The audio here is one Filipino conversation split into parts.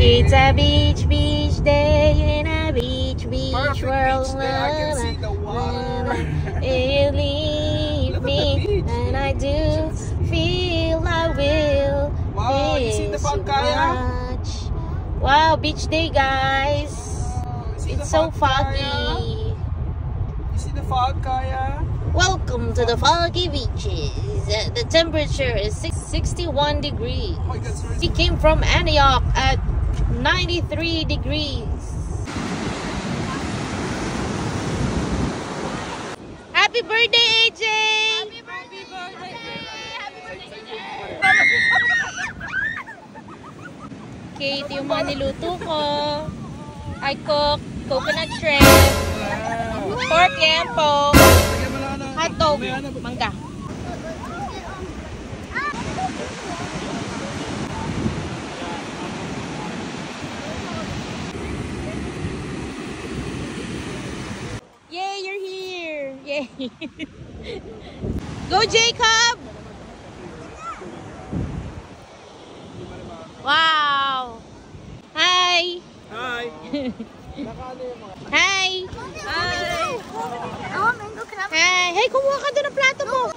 It's a beach day in a beach Perfect world. beach day. I can see the water. You leave me, and I do feel I will. Wow, you see the fog, Kaya? Wow, beach day, guys. It's so foggy. You see the fog, Kaya? Welcome to the foggy beaches. The temperature is 61 degrees. Oh my God, sorry. We came from Antioch at 93 degrees. Happy birthday, AJ! Happy birthday! Happy birthday! Okay, ito yung mga niluto ko. I cook coconut shrimp, pork yampo, hotdog, mangga. Yay, you're here! Yay! Go, Jacob! Wow! Hi! Hi! Hi! Hi! Hi! Hey, kumuha ka doon ng plato mo!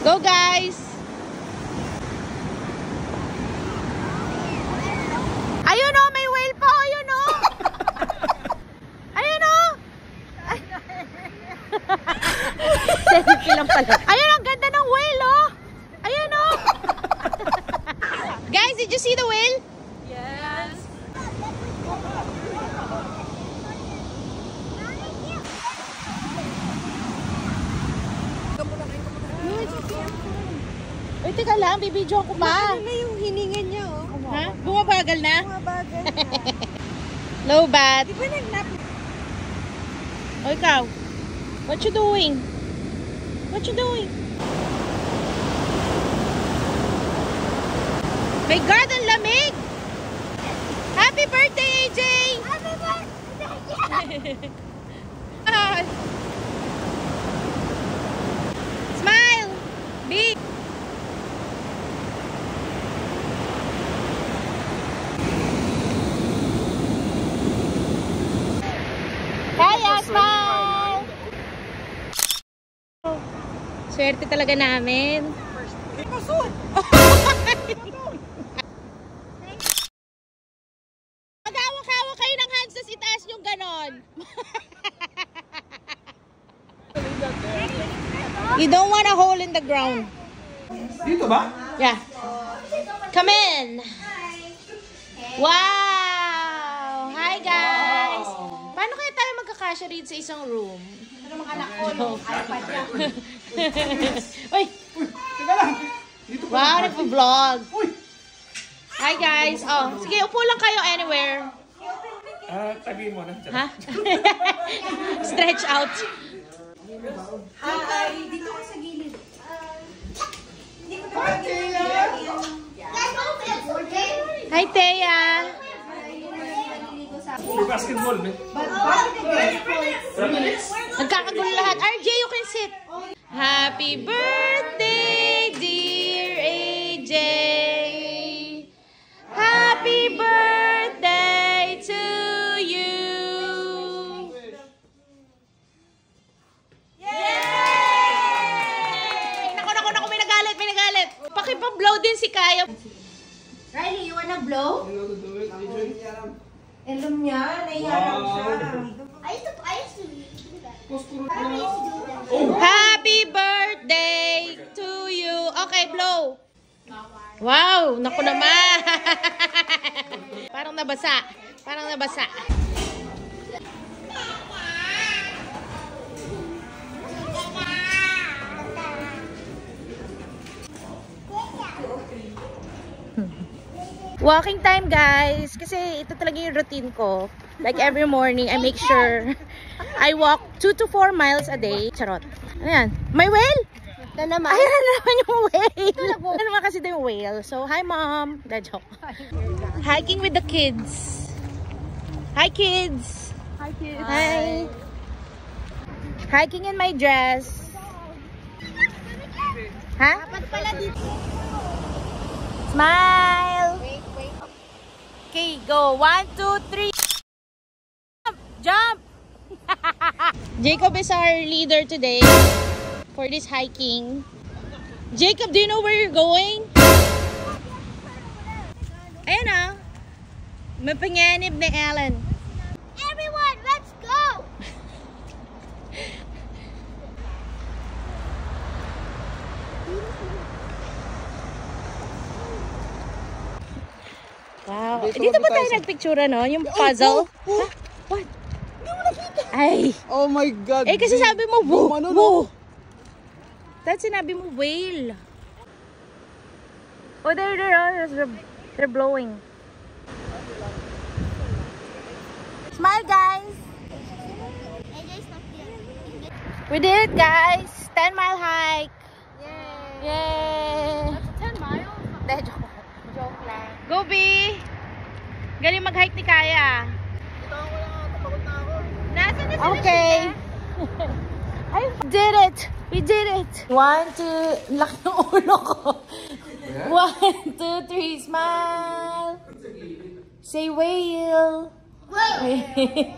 Go, guys! Ayun o! May whale pa! Ayun o! Ayun o! Selfie lang pala. Ayun, ang ganda ng whale o! Ayun o! Guys, did you see the whale? Yes. Uy, teka lang, bibidyo ko pa. Ano na yung hininga niya, oh? Ha? Bumabagal na? Bumabagal na. Low bat. Di ba nagnap? O ikaw, what you doing? What you doing? My God, ang lamig! Happy birthday, AJ! Happy birthday! Smile! Big! Kaya, smile! Swerte talaga namin. Mag-hawak-hawak kayo ng hands, tas itaas yung ganon. You don't want a hole in the ground. Dito ba? Yeah. Come in. Wow! Hi, guys! Paano kaya tayo magkakasya rin sa isang room? Ano mga anak ko, no? iPad niya. Uy! Teka lang. Dito pa. Wow, nagpo-vlog. Uy! Hi, guys. Oh, sige, upo lang kayo anywhere. Tabi mo na. Ha? Stretch out. Hi! Dito ka sa gilid. Hindi ko na Hi, Thea. May basketball, man. Nagkakagulo lahat. RJ, you can sit. Happy birthday, dear AJ. Happy birthday to you. Yay! Naku, may nagalit. Pakipablow din si Kaya. Riley, you wanna blow? Alam niya, nahiharap siya. I used to do that. Happy birthday to you. Okay, blow. Wow, naku naman. Parang nabasa. Walking time, guys. Kasi ito talaga yung routine ko. Like every morning, I make sure I walk 2 to 4 miles a day. Charot. Ano yan? May whale? Ayun na naman yung whale. Ano naman kasi ito yung whale. So, hi mom. That joke. Hiking with the kids. Hi kids. Hi, kids. Hi. Hiking in my dress. Ha? Dapat pala dito. Smile. Okay, go. 1, 2, 3. Jump! Jacob is our leader today for this hiking. Jacob, do you know where you're going? Ayan na. Mapanganib ni Ellen. Everyone, let's go! Wow. Dito ba tayo nagpicture, no? Yung puzzle? Oh. What? Ay. Oh my God. Eh, kasi sabi mo, woo, Ano, woo. Tapos sinabi mo, whale. Oh, they're blowing. Smile, guys. AJ's not here. We did it, guys. 10-mile hike. Yay! Yay. That's 10 miles? De, joke lang. Go, B. Galing mag-hike ni Kaya. Nasaan na sila Okay. I did it. We did it. 1, 2. Laki ng ulo ko. 1, 2, 3. Smile. Say whale. Wait!